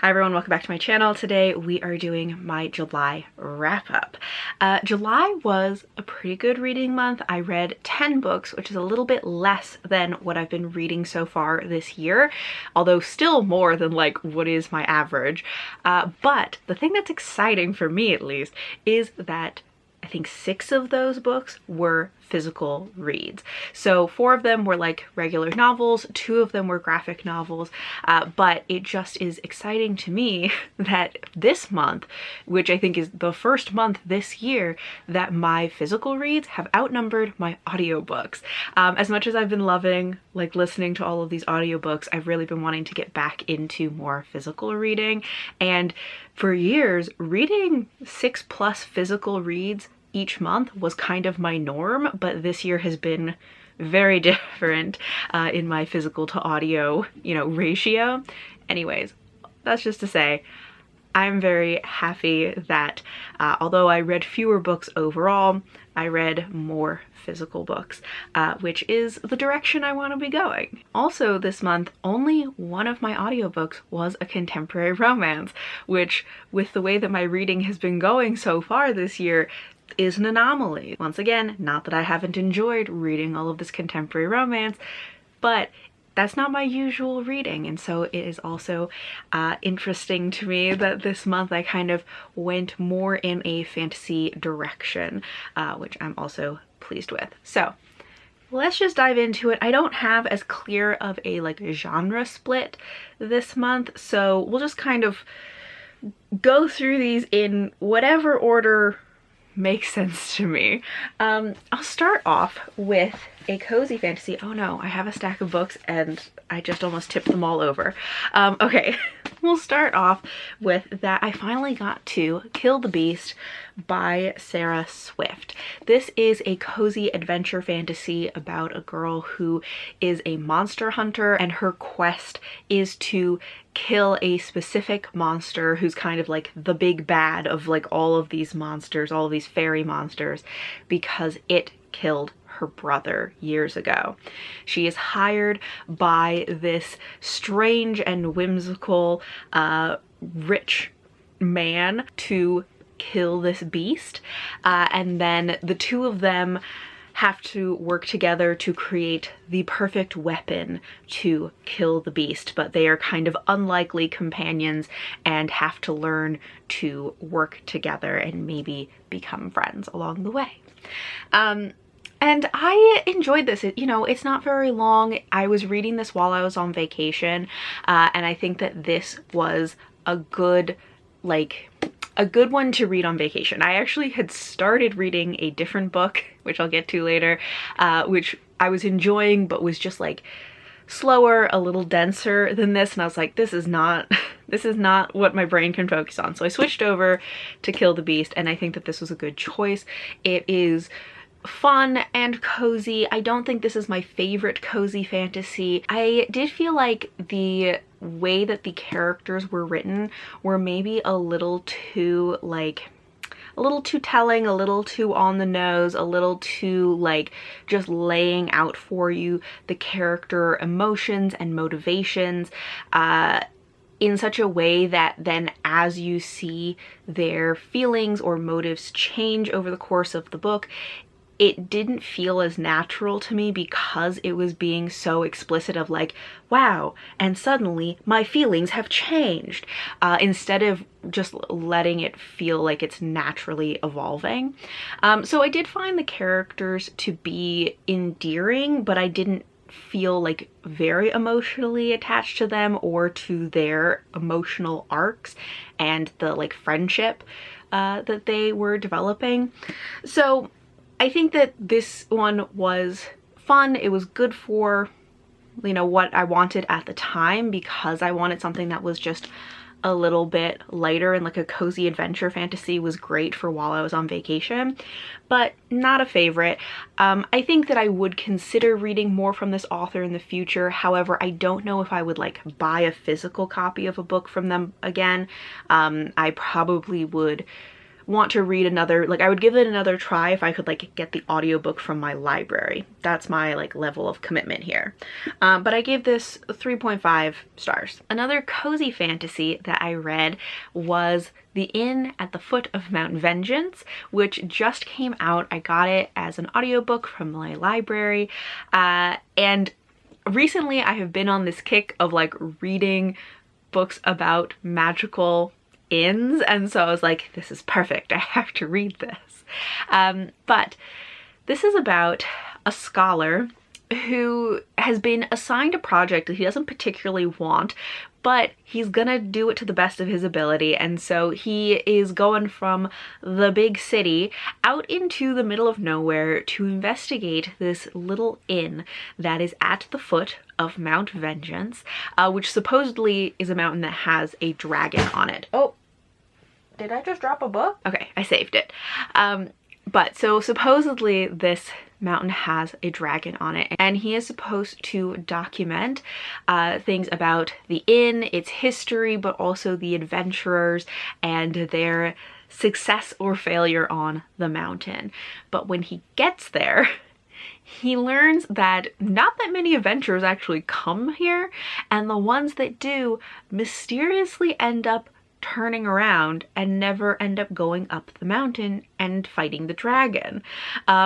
Hi everyone, welcome back to my channel. Today we are doing my July wrap-up. July was a pretty good reading month. I read 10 books, which is a little bit less than what I've been reading so far this year, although still more than like what is my average. But the thing that's exciting for me, at least, is that I think 6 of those books were physical reads. So 4 of them were like regular novels, 2 of them were graphic novels, but it just is exciting to me that this month, which I think is the first month this year, that my physical reads have outnumbered my audiobooks. As much as I've been loving like listening to all of these audiobooks, I've really been wanting to get back into more physical reading, and for years reading 6+ physical reads each month was kind of my norm, but this year has been very different in my physical to audio, ratio. Anyways, that's just to say, I'm very happy that although I read fewer books overall, I read more physical books, which is the direction I want to be going. Also this month, only one of my audiobooks was a contemporary romance, which with the way that my reading has been going so far this year is an anomaly. Once again, not that I haven't enjoyed reading all of this contemporary romance, but that's not my usual reading, and so it is also interesting to me that this month I kind of went more in a fantasy direction, which I'm also pleased with. So let's just dive into it. I don't have as clear of a genre split this month, so we'll just kind of go through these in whatever order makes sense to me. I'll start off with a cozy fantasy. Oh no, I have a stack of books and I just almost tipped them all over. Okay, we'll start off with that I finally got to Kill the Beast by Sarah Swift. This is a cozy adventure fantasy about a girl who is a monster hunter, and her quest is to kill a specific monster who's kind of like the big bad of like all of these monsters, all of these fairy monsters, because it killed her brother years ago. She is hired by this strange and whimsical rich man to kill this beast, and then the two of them have to work together to create the perfect weapon to kill the beast, but they are kind of unlikely companions and have to learn to work together and maybe become friends along the way. And I enjoyed this. It's not very long. I was reading this while I was on vacation, and I think that this was a good one to read on vacation. I actually had started reading a different book, which I'll get to later, which I was enjoying, but was just like slower, a little denser than this, and I was like, this is not what my brain can focus on. So I switched over to Kill the Beast, and I think that this was a good choice. It is fun and cozy. I don't think this is my favorite cozy fantasy. I did feel like the way that the characters were written were maybe a little too telling, a little too on the nose, a little too just laying out for you the character emotions and motivations in such a way that then as you see their feelings or motives change over the course of the book, it didn't feel as natural to me because it was being so explicit of like, wow, and suddenly my feelings have changed, instead of just letting it feel like it's naturally evolving. So I did find the characters to be endearing, but I didn't feel like very emotionally attached to them or to their emotional arcs and the friendship that they were developing. So I think that this one was fun. It was good for, what I wanted at the time, because I wanted something that was just a little bit lighter, and like a cozy adventure fantasy was great for while I was on vacation, but not a favorite. I think that I would consider reading more from this author in the future. However, I don't know if I would buy a physical copy of a book from them again. I probably would want to read another, like I would give it another try if I could like get the audiobook from my library. That's my like level of commitment here. But I gave this 3.5 stars. Another cozy fantasy that I read was The Inn at the Foot of Mount Vengeance, which just came out. I got it as an audiobook from my library, and recently I have been on this kick of like reading books about magical inns, and so I was like, this is perfect, I have to read this. But this is about a scholar who has been assigned a project that he doesn't particularly want, but he's gonna do it to the best of his ability, and so he is going from the big city out into the middle of nowhere to investigate this little inn that is at the foot of Mount Vengeance, which supposedly is a mountain that has a dragon on it. Oh, did I just drop a book? Okay, I saved it. But so supposedly this mountain has a dragon on it, and he is supposed to document things about the inn, its history, but also the adventurers and their success or failure on the mountain. But when he gets there, he learns that not that many adventurers actually come here, and the ones that do mysteriously end up turning around and never end up going up the mountain and fighting the dragon,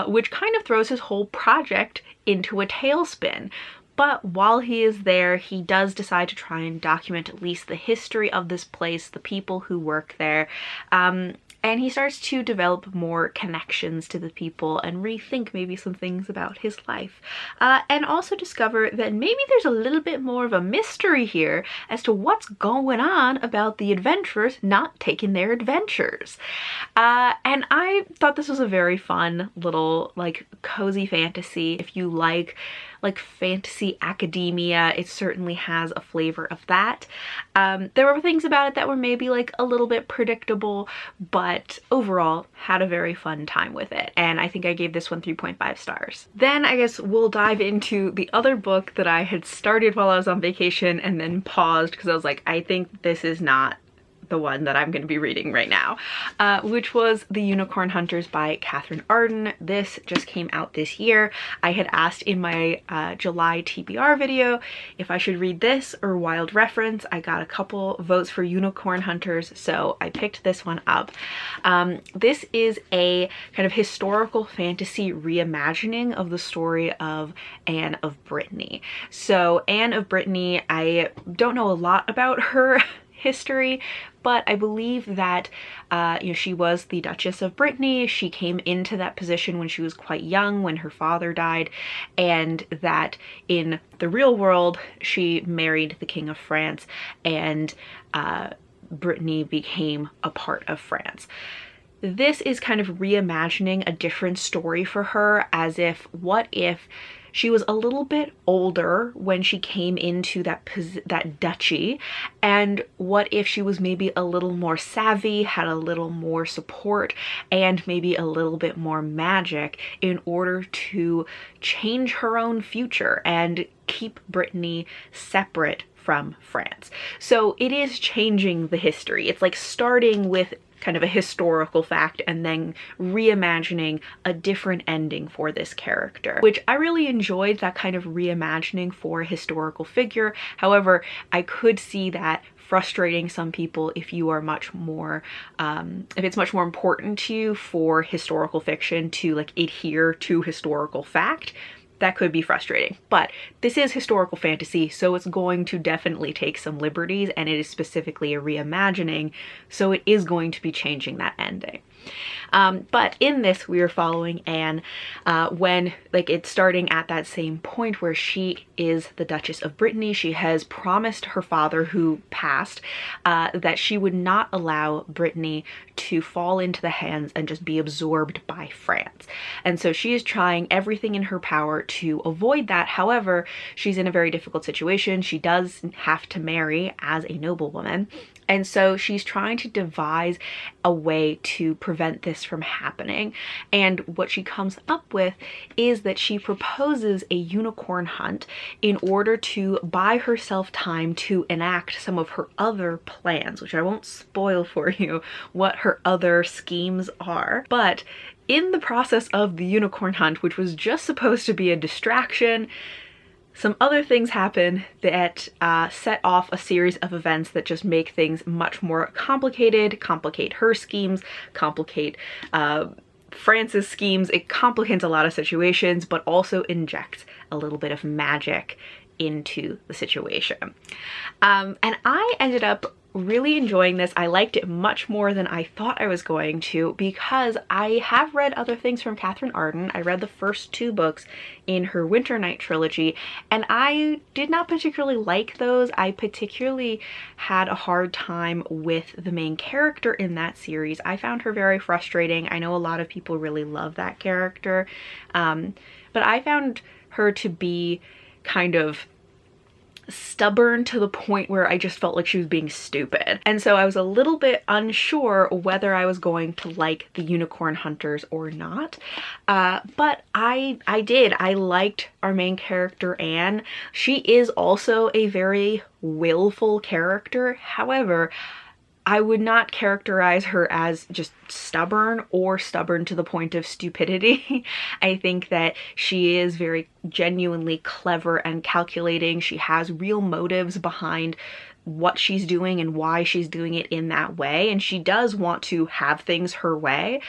which kind of throws his whole project into a tailspin. But while he is there, he does decide to try and document at least the history of this place, the people who work there, and he starts to develop more connections to the people and rethink maybe some things about his life. And also discover that maybe there's a little bit more of a mystery here as to what's going on about the adventurers not taking their adventures. And I thought this was a very fun little like cozy fantasy. If you like fantasy academia, it certainly has a flavor of that. There were things about it that were maybe like a little bit predictable, but overall had a very fun time with it, and I think I gave this one 3.5 stars. Then I guess we'll dive into the other book that I had started while I was on vacation and then paused because I was like, I think this is not the one that I'm going to be reading right now, which was The Unicorn Hunters by Catherine Arden. This just came out this year. I had asked in my July TBR video if I should read this or Wild Reference. I got a couple votes for Unicorn Hunters, so I picked this one up. This is a kind of historical fantasy reimagining of the story of Anne of Brittany. So Anne of Brittany, I don't know a lot about her history, but I believe that you know, she was the Duchess of Brittany. She came into that position when she was quite young, when her father died, and that in the real world she married the King of France, and Brittany became a part of France. This is kind of reimagining a different story for her, as if, what if she was a little bit older when she came into that duchy, and what if she was maybe a little more savvy, had a little more support, and maybe a little bit more magic in order to change her own future and keep Brittany separate from France. So it is changing the history. It's like starting with kind of a historical fact and then reimagining a different ending for this character, which I really enjoyed, that kind of reimagining for a historical figure. However, I could see that frustrating some people if you are much more, if it's much more important to you for historical fiction to like adhere to historical fact. That could be frustrating, but this is historical fantasy, so it's going to definitely take some liberties, and it is specifically a reimagining, so it is going to be changing that ending. But in this, we are following Anne when, like, it's starting at that same point where she is the Duchess of Brittany. She has promised her father, who passed, that she would not allow Brittany to fall into the hands and just be absorbed by France. And so she is trying everything in her power to avoid that. However, she's in a very difficult situation. She does have to marry as a noblewoman, And so she's trying to devise a way to prevent this from happening. And what she comes up with is that she proposes a unicorn hunt in order to buy herself time to enact some of her other plans, which I won't spoil for you what her other schemes are. But in the process of the unicorn hunt, which was just supposed to be a distraction, some other things happen that set off a series of events that just make things much more complicated, complicate her schemes, complicate France's schemes. It complicates a lot of situations, but also injects a little bit of magic into the situation. And I ended up really enjoying this. I liked it much more than I thought I was going to, because I have read other things from Katherine Arden. I read the first 2 books in her Winter Night trilogy, and I did not particularly like those. I particularly had a hard time with the main character in that series. I found her very frustrating. I know a lot of people really love that character, but I found her to be kind of stubborn to the point where I just felt like she was being stupid. And so I was a little bit unsure whether I was going to like the Unicorn Hunters or not. But I did. I liked our main character, Anne. She is also a very willful character. However, I would not characterize her as just stubborn or stubborn to the point of stupidity. I think that she is very genuinely clever and calculating. She has real motives behind what she's doing and why she's doing it in that way. And she does want to have things her way,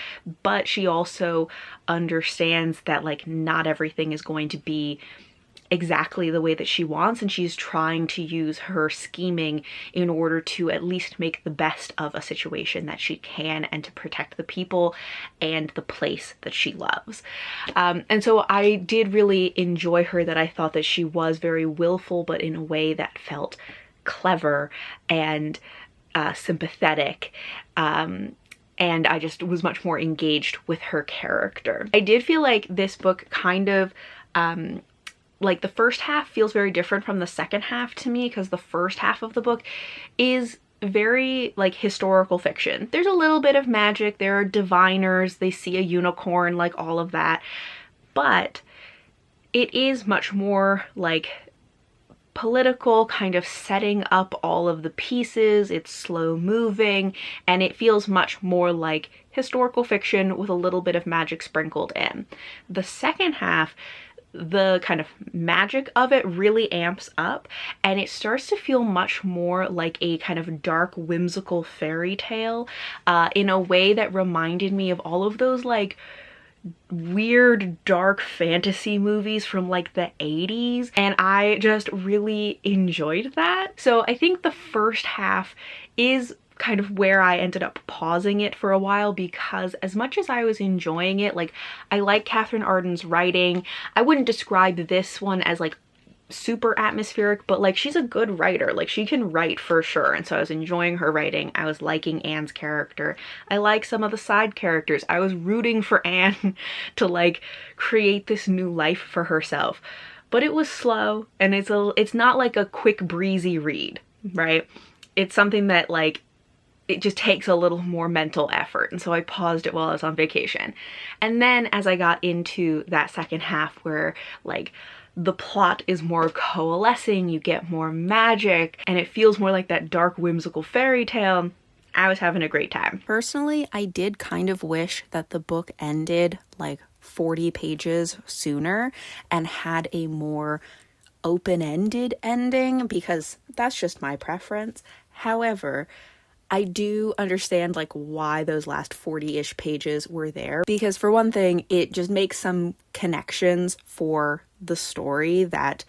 but she also understands that like not everything is going to be exactly the way that she wants, and she's trying to use her scheming in order to at least make the best of a situation that she can and to protect the people and the place that she loves. And so I did really enjoy her, that I thought that she was very willful, but in a way that felt clever and sympathetic. And I just was much more engaged with her character. I did feel like this book kind of like the first half feels very different from the second half to me, because the first half of the book is very like historical fiction. There's a little bit of magic, there are diviners, they see a unicorn, like all of that, but it is much more like political, kind of setting up all of the pieces. It's slow moving, and it feels much more like historical fiction with a little bit of magic sprinkled in. The second half, the kind of magic of it really amps up, and it starts to feel much more like a kind of dark, whimsical fairy tale in a way that reminded me of all of those like weird dark fantasy movies from like the 80s, and I just really enjoyed that. So I think the first half is kind of where I ended up pausing it for a while, because as much as I was enjoying it, like I like Katherine Arden's writing. I wouldn't describe this one as like super atmospheric, but like she's a good writer, like she can write for sure. And so I was enjoying her writing. I was liking Anne's character. I like some of the side characters. I was rooting for Anne to like create this new life for herself, but it was slow, and it's not like a quick breezy read, right? It's something that like it just takes a little more mental effort. And so I paused it while I was on vacation. And then as I got into that second half where like the plot is more coalescing, you get more magic, and it feels more like that dark whimsical fairy tale, I was having a great time. Personally, I did kind of wish that the book ended like 40 pages sooner and had a more open-ended ending, because that's just my preference. However, I do understand like why those last 40-ish pages were there, because for one thing, it just makes some connections for the story that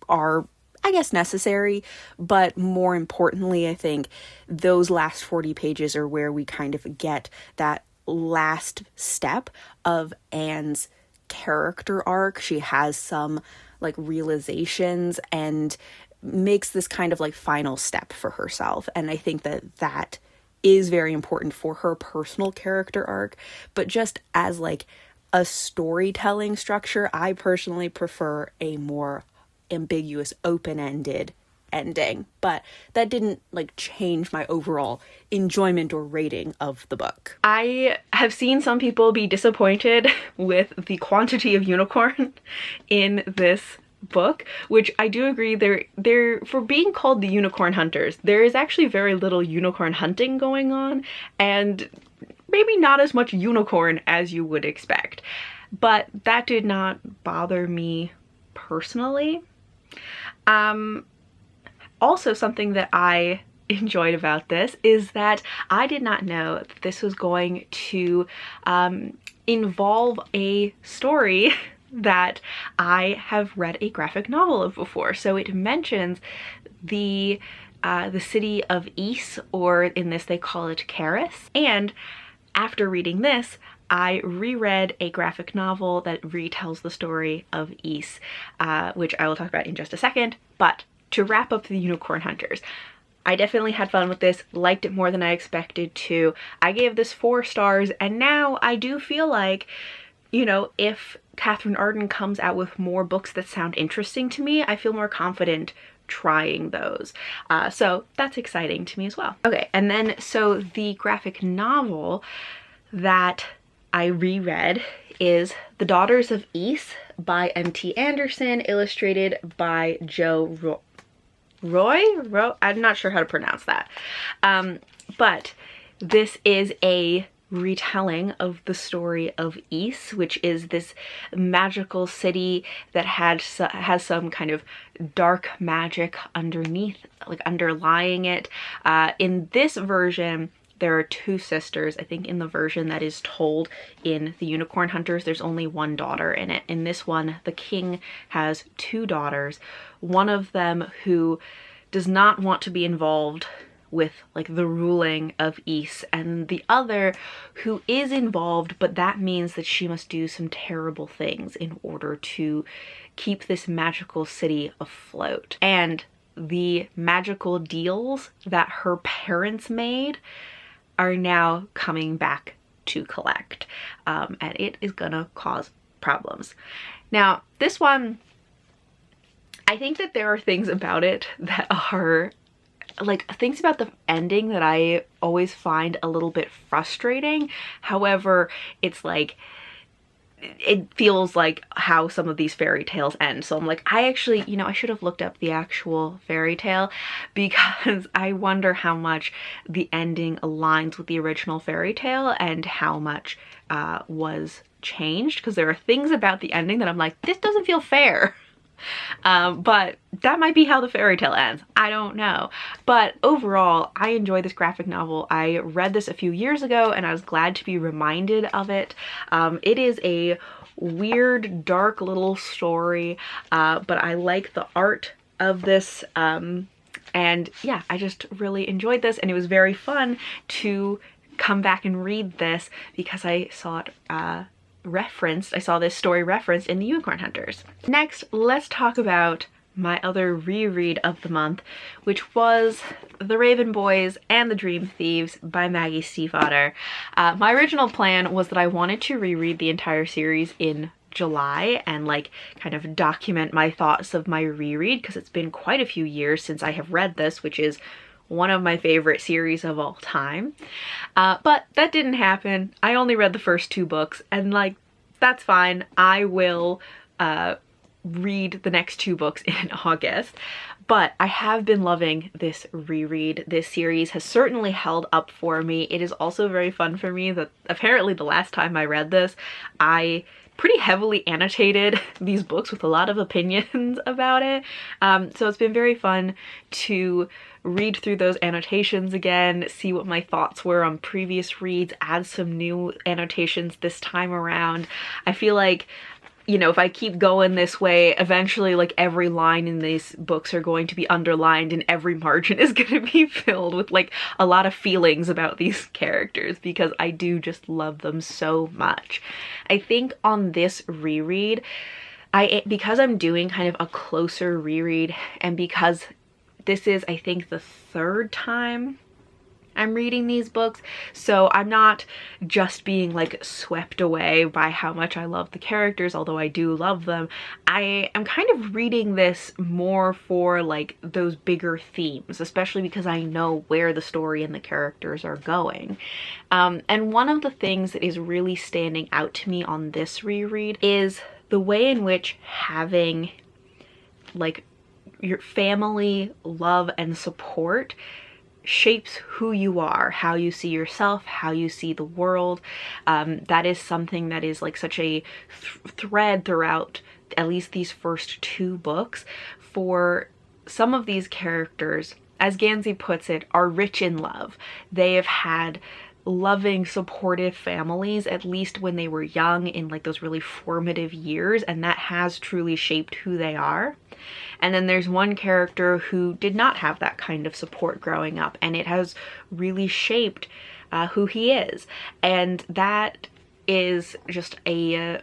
are, I guess, necessary, but more importantly, I think those last 40 pages are where we kind of get that last step of Anne's character arc. She has some like realizations and makes this kind of like final step for herself. And I think that that is very important for her personal character arc, but just as like a storytelling structure, I personally prefer a more ambiguous, open-ended ending, but that didn't like change my overall enjoyment or rating of the book. I have seen some people be disappointed with the quantity of unicorn in this book, which I do agree, they're for being called the unicorn hunters, there is actually very little unicorn hunting going on, and maybe not as much unicorn as you would expect, but that did not bother me personally. Also, something that I enjoyed about this is that I did not know that this was going to involve a story that I have read a graphic novel of before. So it mentions the city of Ys, or in this they call it Caris. And after reading this, I reread a graphic novel that retells the story of Ys, which I will talk about in just a second. But to wrap up the Unicorn Hunters, I definitely had fun with this, liked it more than I expected to. I gave this 4 stars, and now I do feel like, you know, if Catherine Arden comes out with more books that sound interesting to me, I feel more confident trying those. So that's exciting to me as well. Okay, and then so the graphic novel that I reread is The Daughters of Ys by M.T. Anderson, illustrated by Joe Roy? I'm not sure how to pronounce that. But this is a retelling of the story of Ys, which is this magical city that has some kind of dark magic underneath, like underlying it. In this version, there are 2 sisters. I think in the version that is told in The Unicorn Hunters, there's only 1 daughter in it. In this one, the king has 2 daughters, one of them who does not want to be involved with like the ruling of Ys, and the other who is involved, but that means that she must do some terrible things in order to keep this magical city afloat. And the magical deals that her parents made are now coming back to collect, and it is gonna cause problems. Now, this one, I think that there are things about it that are like things about the ending that I always find a little bit frustrating. However, it's like, it feels like how some of these fairy tales end. So I'm like, I actually, you know, I should have looked up the actual fairy tale, because I wonder how much the ending aligns with the original fairy tale and how much was changed, because there are things about the ending that I'm like, this doesn't feel fair. But that might be how the fairy tale ends. I don't know. But overall, I enjoy this graphic novel. I read this a few years ago and I was glad to be reminded of it. It is a weird, dark little story, but I like the art of this. And yeah, I just really enjoyed this, and it was very fun to come back and read this because I saw it referenced. I saw this story referenced in The Unicorn Hunters. Next, let's talk about my other reread of the month, which was The Raven Boys and the Dream Thieves by Maggie Stiefvater. My original plan was that I wanted to reread the entire series in July and like kind of document my thoughts of my reread, because it's been quite a few years since I have read this, which is one of my favorite series of all time. But that didn't happen. I only read the first 2 books, and like, that's fine. I will read the next 2 books in August. But I have been loving this reread. This series has certainly held up for me. It is also very fun for me that apparently the last time I read this, I pretty heavily annotated these books with a lot of opinions about it. So it's been very fun to read through those annotations again, see what my thoughts were on previous reads, add some new annotations this time around. I feel like, you know, if I keep going this way, eventually like every line in these books are going to be underlined and every margin is going to be filled with like a lot of feelings about these characters, because I do just love them so much. I think on this reread, because I'm doing kind of a closer reread, and because this is, I think, the 3rd time I'm reading these books, so I'm not just being like swept away by how much I love the characters, although I do love them. I am kind of reading this more for like those bigger themes, especially because I know where the story and the characters are going. And one of the things that is really standing out to me on this reread is the way in which having like your family love and support shapes who you are, how you see yourself, how you see the world. That is something that is like such a thread throughout at least these first two books. For some of these characters, as Gandhi puts it, are rich in love. They have had loving, supportive families, at least when they were young, in like those really formative years, and that has truly shaped who they are. And then there's one character who did not have that kind of support growing up, and it has really shaped who he is. And that is just a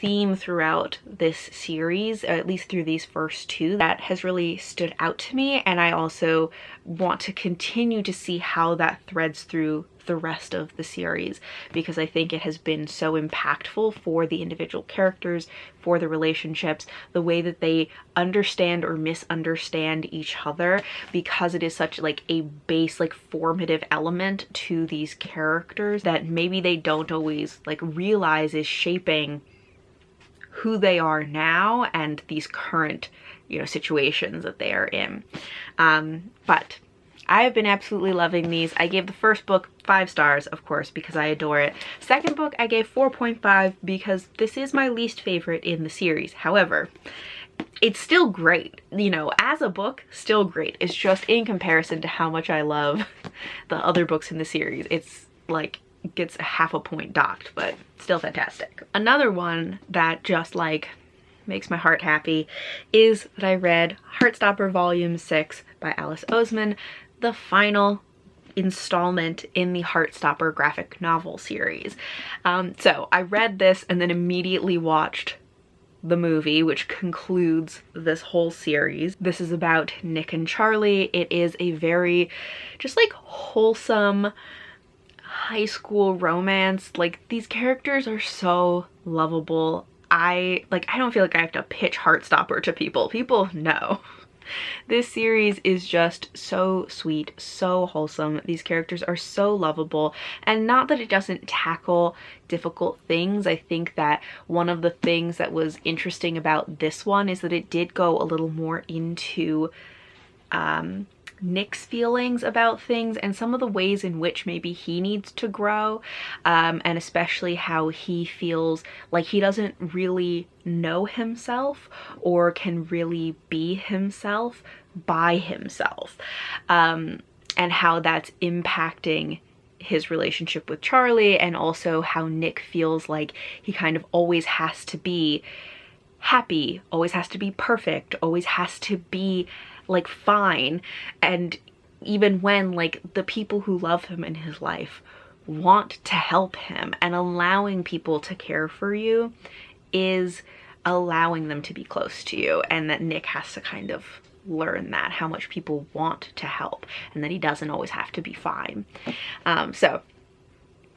theme throughout this series, at least through these first two, that has really stood out to me. And I also want to continue to see how that threads through the rest of the series, because I think it has been so impactful for the individual characters, for the relationships, the way that they understand or misunderstand each other, because it is such like a base, like formative element to these characters that maybe they don't always like realize is shaping who they are now and these current, you know, situations that they are in. But I have been absolutely loving these. I gave the first book 5 stars, of course, because I adore it. Second book I gave 4.5 because this is my least favorite in the series. However, it's still great, you know, as a book, still great. It's just in comparison to how much I love the other books in the series, it's like gets a half a point docked, but still fantastic. Another one that just like makes my heart happy is that I read Heartstopper Volume 6 by Alice Oseman, the final installment in the Heartstopper graphic novel series. So I read this and then immediately watched the movie, which concludes this whole series. This is about Nick and Charlie. It is a very just like wholesome high school romance. Like, these characters are so lovable. I don't feel like I have to pitch Heartstopper to people. People know. This series is just so sweet, so wholesome. These characters are so lovable, and not that it doesn't tackle difficult things. I think that one of the things that was interesting about this one is that it did go a little more into Nick's feelings about things and some of the ways in which maybe he needs to grow, and especially how he feels like he doesn't really know himself or can really be himself by himself, and how that's impacting his relationship with Charlie, and also how Nick feels like he kind of always has to be happy, always has to be perfect, always has to be like fine. And even when like the people who love him in his life want to help him, and allowing people to care for you is allowing them to be close to you, and that Nick has to kind of learn that, how much people want to help, and that he doesn't always have to be fine. So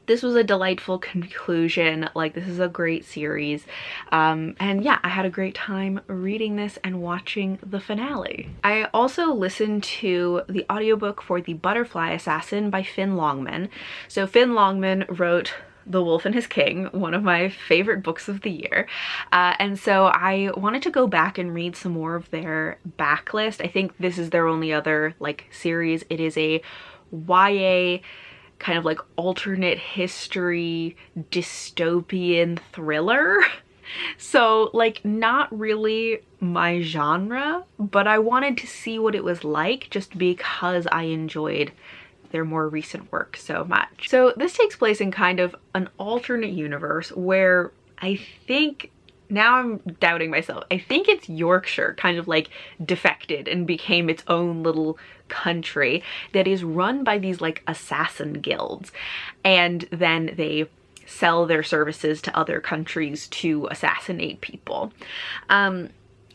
this was a delightful conclusion. Like, this is a great series. And yeah, I had a great time reading this and watching the finale. I also listened to the audiobook for The Butterfly Assassin by Finn Longman. So Finn Longman wrote The Wolf and His King, one of my favorite books of the year. And so I wanted to go back and read some more of their backlist. I think this is their only other like series. It is a YA kind of like alternate history dystopian thriller. So like not really my genre, but I wanted to see what it was like just because I enjoyed their more recent work so much. So this takes place in kind of an alternate universe where I think, now I'm doubting myself, I think it's Yorkshire kind of like defected and became its own little country that is run by these like assassin guilds, and then they sell their services to other countries to assassinate people. And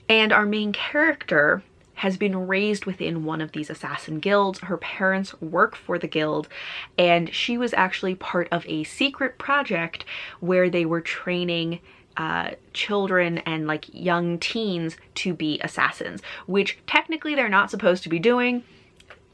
our main character has been raised within one of these assassin guilds. Her parents work for the guild, and she was actually part of a secret project where they were training children and like young teens to be assassins, which technically they're not supposed to be doing,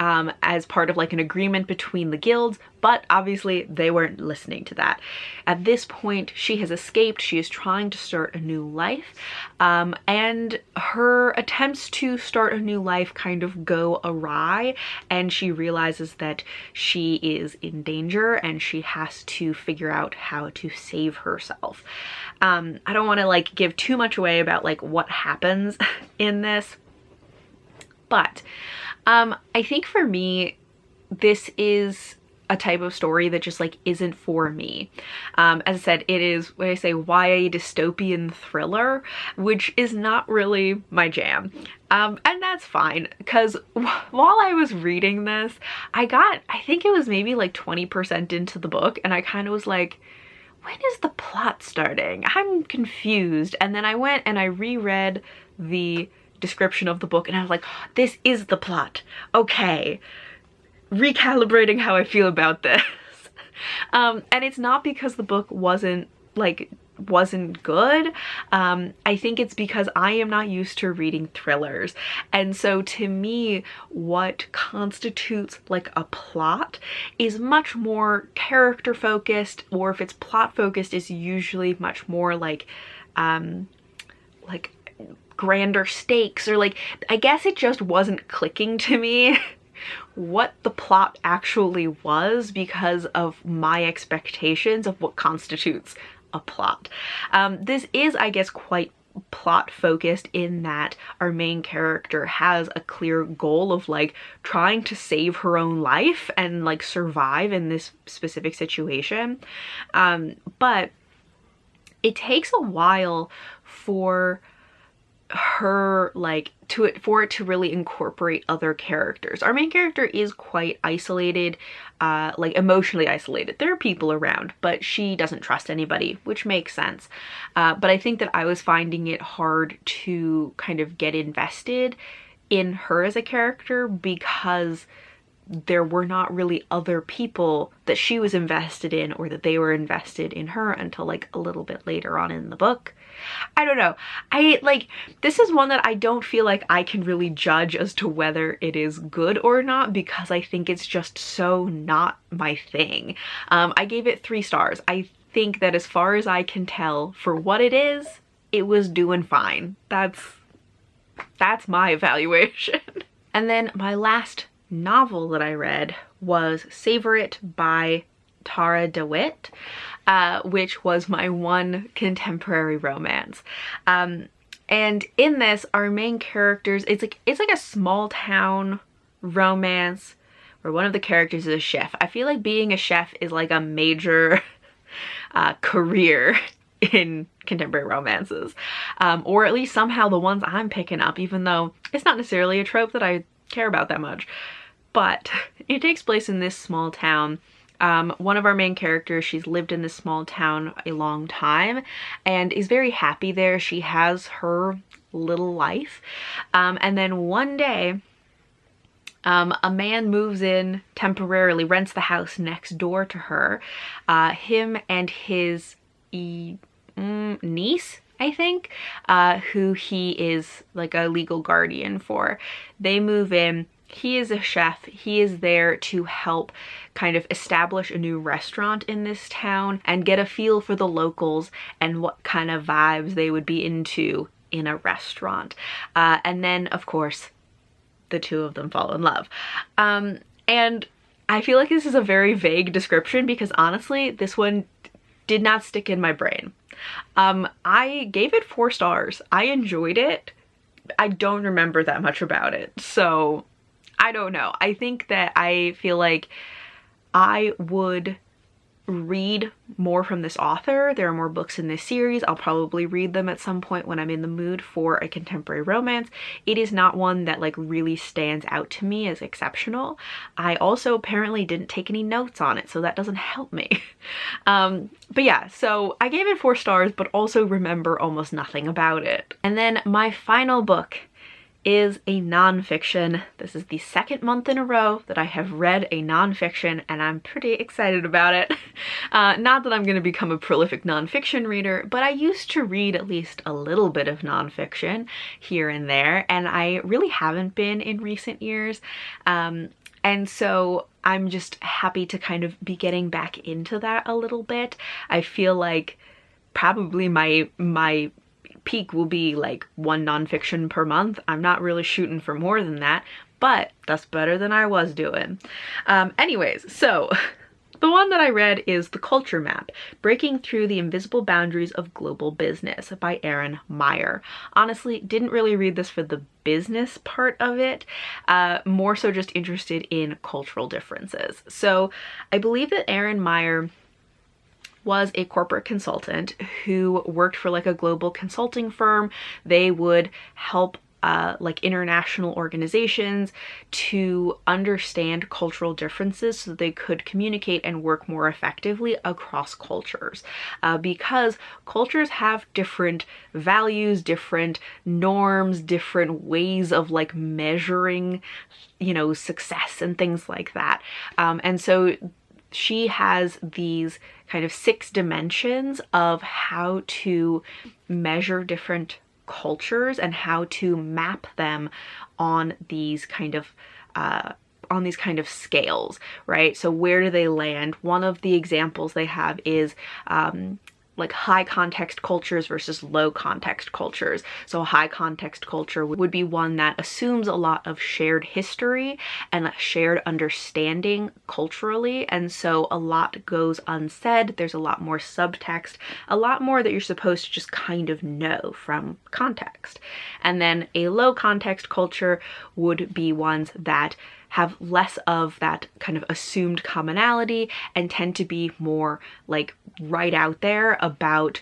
as part of like an agreement between the guilds, but obviously they weren't listening to that. At this point, she has escaped. She is trying to start a new life, and her attempts to start a new life kind of go awry, and she realizes that she is in danger and she has to figure out how to save herself. I don't want to like give too much away about like what happens in this, but I think for me, this is a type of story that just like isn't for me. As I said, it is what I say, YA dystopian thriller, which is not really my jam. And that's fine, because while I was reading this, I think it was maybe like 20% into the book, and I kind of was like, when is the plot starting? I'm confused. And then I went and I reread the description of the book, and I was like, this is the plot. Okay. Recalibrating how I feel about this. And it's not because the book wasn't good. I think it's because I am not used to reading thrillers. And so to me, what constitutes like a plot is much more character focused, or if it's plot focused, is usually much more like grander stakes, or like, I guess it just wasn't clicking to me what the plot actually was because of my expectations of what constitutes a plot. This is, I guess, quite plot focused in that our main character has a clear goal of like trying to save her own life and like survive in this specific situation. But it takes a while for her for it to really incorporate other characters. Our main character is quite isolated, like emotionally isolated. There are people around, but she doesn't trust anybody, which makes sense. But I think that I was finding it hard to kind of get invested in her as a character because there were not really other people that she was invested in or that they were invested in her until like a little bit later on in the book. I don't know. This is one that I don't feel like I can really judge as to whether it is good or not, because I think it's just so not my thing. I gave it 3 stars. I think that as far as I can tell, for what it is, it was doing fine. That's my evaluation. And then my last novel that I read was Savor It by Tara DeWitt, which was my one contemporary romance. And in this, our main characters, it's like a small town romance where one of the characters is a chef. I feel like being a chef is like a major career in contemporary romances, or at least somehow the ones I'm picking up, even though it's not necessarily a trope that I care about that much. But it takes place in this small town. One of our main characters, she's lived in this small town a long time and is very happy there. She has her little life. And then one day, a man moves in temporarily, rents the house next door to her. Him and his niece, I think, who he is like a legal guardian for. They move in. He is a chef. He is there to help kind of establish a new restaurant in this town and get a feel for the locals and what kind of vibes they would be into in a restaurant. And then, of course, the two of them fall in love. And I feel like this is a very vague description because honestly, this one did not stick in my brain. I gave it 4 stars. I enjoyed it. I don't remember that much about it. So I don't know. I think that I feel like I would read more from this author. There are more books in this series. I'll probably read them at some point when I'm in the mood for a contemporary romance. It is not one that like really stands out to me as exceptional. I also apparently didn't take any notes on it, so that doesn't help me. But yeah, so I gave it 4 stars, but also remember almost nothing about it. And then my final book is a nonfiction. This is the second month in a row that I have read a nonfiction, and I'm pretty excited about it. Not that I'm going to become a prolific nonfiction reader, but I used to read at least a little bit of nonfiction here and there, and I really haven't been in recent years. And so I'm just happy to kind of be getting back into that a little bit. I feel like probably my peak will be like one nonfiction per month. I'm not really shooting for more than that, but that's better than I was doing. Anyways, so the one that I read is The Culture Map, Breaking Through the Invisible Boundaries of Global Business by Erin Meyer. Honestly, didn't really read this for the business part of it, more so just interested in cultural differences. So I believe that Erin Meyer was a corporate consultant who worked for like a global consulting firm. They would help like international organizations to understand cultural differences so that they could communicate and work more effectively across cultures, because cultures have different values, different norms, different ways of like measuring, you know, success and things like that. And so she has these kind of 6 dimensions of how to measure different cultures and how to map them on these kind of scales, right? So where do they land? One of the examples they have is like high context cultures versus low context cultures. So a high context culture would be one that assumes a lot of shared history and a shared understanding culturally, and so a lot goes unsaid. There's a lot more subtext, a lot more that you're supposed to just kind of know from context. And then a low context culture would be ones that have less of that kind of assumed commonality and tend to be more like right out there about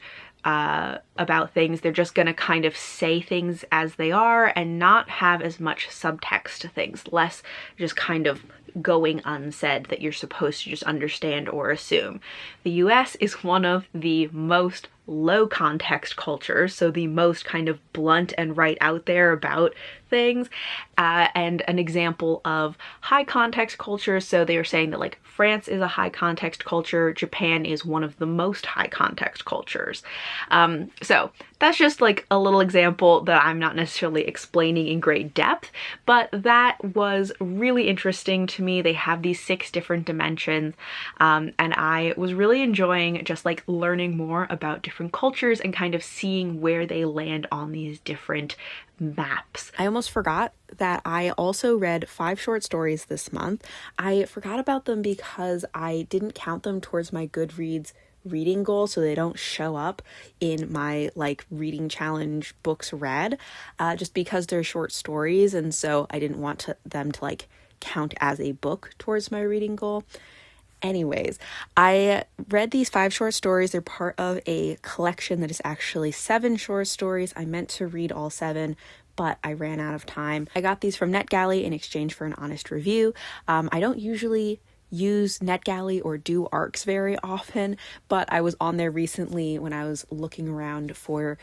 things. They're just gonna kind of say things as they are and not have as much subtext to things, less just kind of going unsaid that you're supposed to just understand or assume. The US is one of the most low context cultures, so the most kind of blunt and right out there about things, and an example of high context culture. So they were saying that like France is a high context culture, Japan is one of the most high context cultures. So that's just like a little example that I'm not necessarily explaining in great depth, but that was really interesting to me. They have these 6 different dimensions, and I was really enjoying just like learning more about different cultures and kind of seeing where they land on these different maps. I almost forgot that I also read 5 short stories this month. I forgot about them because I didn't count them towards my Goodreads reading goal, so they don't show up in my like reading challenge books read, just because they're short stories, and so I didn't want them to like count as a book towards my reading goal. Anyways, I read these 5 short stories. They're part of a collection that is actually 7 short stories. I meant to read all 7, but I ran out of time. I got these from NetGalley in exchange for an honest review. I don't usually use NetGalley or do ARCs very often, but I was on there recently when I was looking around for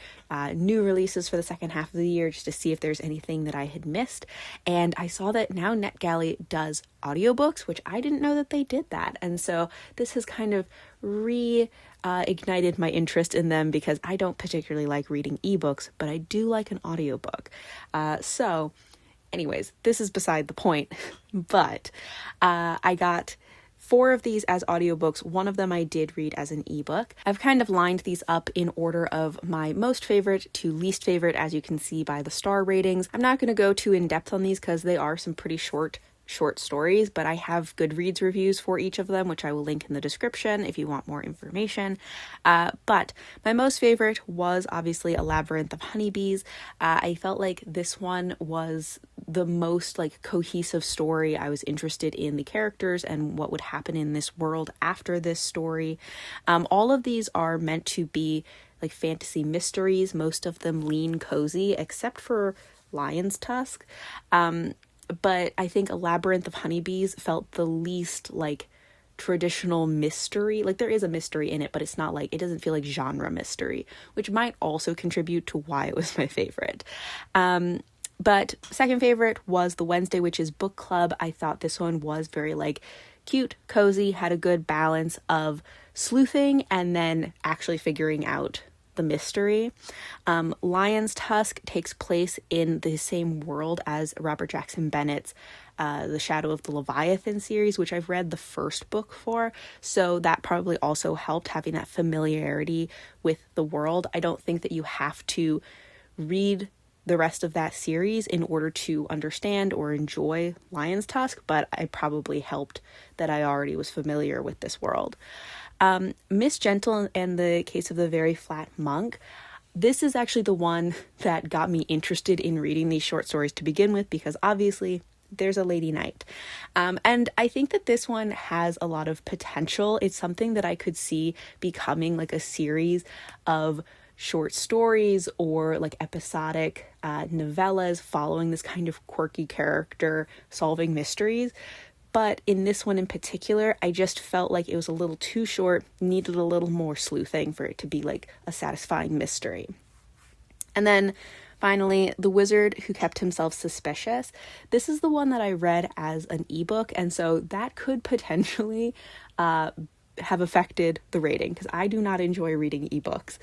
new releases for the second half of the year just to see if there's anything that I had missed, and I saw that now NetGalley does audiobooks, which I didn't know that they did that, and so this has kind of ignited my interest in them because I don't particularly like reading ebooks, but I do like an audiobook. So anyways, this is beside the point, but I got 4 of these as audiobooks. One of them I did read as an ebook. I've kind of lined these up in order of my most favorite to least favorite, as you can see by the star ratings. I'm not going to go too in depth on these because they are some pretty short stories, but I have Goodreads reviews for each of them, which I will link in the description if you want more information. But my most favorite was obviously A Labyrinth of Honeybees. I felt like this one was the most like cohesive story. I was interested in the characters and what would happen in this world after this story. All of these are meant to be like fantasy mysteries. Most of them lean cozy, except for Lion's Tusk. But I think A Labyrinth of Honeybees felt the least like traditional mystery. Like there is a mystery in it, but it's not like, it doesn't feel like genre mystery, which might also contribute to why it was my favorite. But second favorite was the Wednesday Witches book club. I thought this one was very like cute, cozy, had a good balance of sleuthing and then actually figuring out the mystery. Lion's Tusk takes place in the same world as Robert Jackson Bennett's The Shadow of the Leviathan series, which I've read the first book for, so that probably also helped, having that familiarity with the world. I don't think that you have to read the rest of that series in order to understand or enjoy Lion's Tusk, but I probably helped that I already was familiar with this world. Miss Gentle and the Case of the Very Flat Monk. This is actually the one that got me interested in reading these short stories to begin with, because obviously there's a lady knight. And I think that this one has a lot of potential. It's something that I could see becoming like a series of short stories or like episodic novellas following this kind of quirky character solving mysteries. But in this one in particular, I just felt like it was a little too short, needed a little more sleuthing for it to be like a satisfying mystery. And then finally, The Wizard Who Kept Himself Suspicious. This is the one that I read as an ebook, and so that could potentially have affected the rating, because I do not enjoy reading ebooks.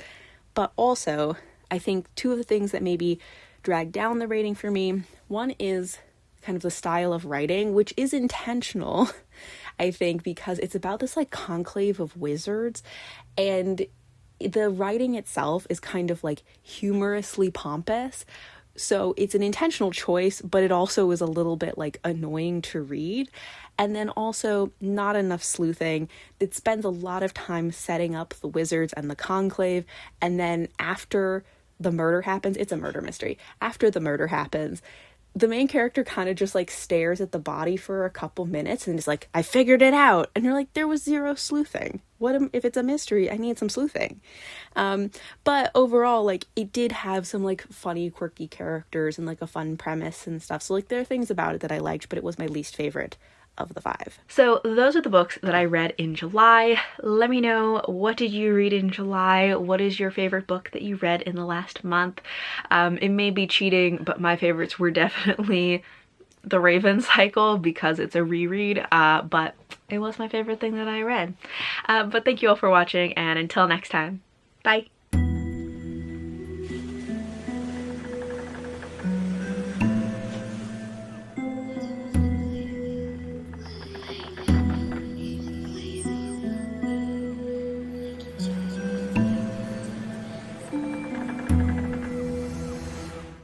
But also, I think two of the things that maybe drag down the rating for me, one is kind of the style of writing, which is intentional, I think, because it's about this like conclave of wizards, and the writing itself is kind of like humorously pompous. So it's an intentional choice, but it also is a little bit like annoying to read. And then also not enough sleuthing. It spends a lot of time setting up the wizards and the conclave, and then after the murder happens, it's a murder mystery. After the murder happens, the main character kind of just like stares at the body for a couple minutes and is like, I figured it out. And you're like, there was zero sleuthing. If it's a mystery, I need some sleuthing. But overall, like, it did have some like funny, quirky characters and like a fun premise and stuff. So like there are things about it that I liked, but it was my least favorite of the 5. So those are the books that I read in July. Let me know, what did you read in July? What is your favorite book that you read in the last month? It may be cheating, but my favorites were definitely The Raven Cycle, because it's a reread, but it was my favorite thing that I read. But thank you all for watching, and until next time, bye!